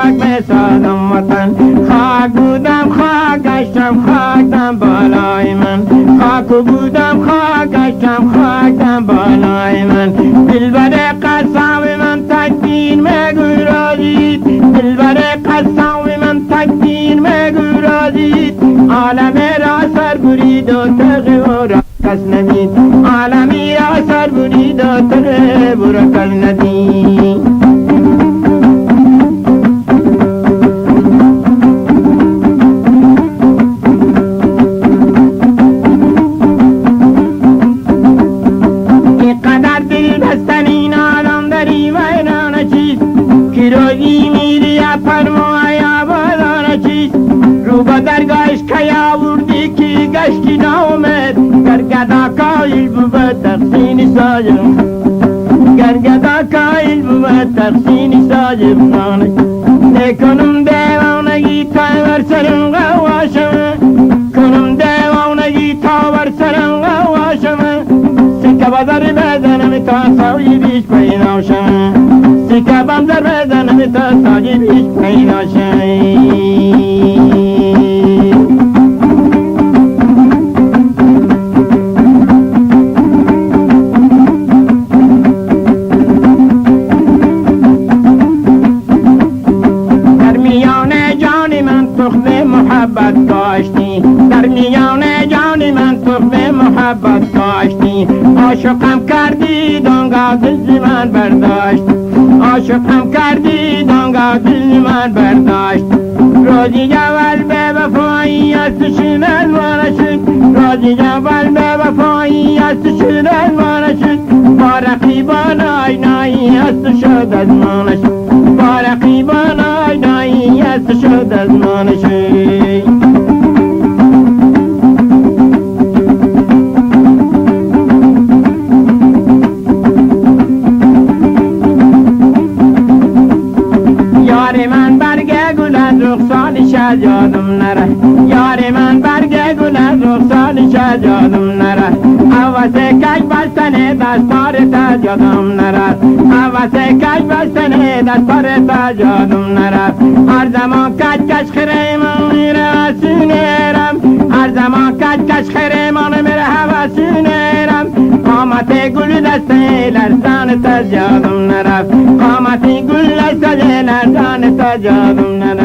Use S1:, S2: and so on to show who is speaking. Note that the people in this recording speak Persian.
S1: خاک بسازم وطن. خاک بودم خاک گشتم خاکم بالای من. خاک بودم خاک گشتم خاکم بالای من. دلبر قسم من تکبیر مگو رازید. دلبر قسم من تکبیر مگو رازید. عالم را سر برید و تغی و را کس ندید. عالمی را سر برید و تغی و را کس ندید. اینقدر دل بستن این آدم داری ویرانه چیست. که روزی میری یا فرمای آبادانه چیست. رو با درگاهش که آوردی که گشتی نامد. گرگدا کایل بود تقسین ساجم. گرگدا کایل بود تقسین ساجم خانه. نکنم دیوانگی تا بر سرم غواشم. کنم دیوانگی تا بر سرم غواشم. سکه بازار بزنم تا سایی بیش پیدا شم. سکه بازار بزنم تا سایی بیش پیدا شم. محبت داشتی در میان جان من تخم محبت داشتی. عاشقم کردی دانگاه دل من برداشت. عاشقم کردی دانگاه دل من برداشت. روزی اول به وفایی است شد از مانشد. روزی اول به وفایی است شد از مانشد. با رقیبان آینایی است شد از مانشد. با رقیبان آینایی است شد از مانشد. یار من برگ گل از رخسانش از یادم نره. یار من برگ گل از رخسانش از یادم نره. حوث کش بستن دستارت از یادم نره. حوث کش بستن دستارت از یادم نره. هر زمان کش خیرمان میره وسونیرم. هر زمان کش خیرمان میره وسونیرم. قامت گل دسته لرزانت از یادم نره. قامت گل دسته لرزانت از یادم نره.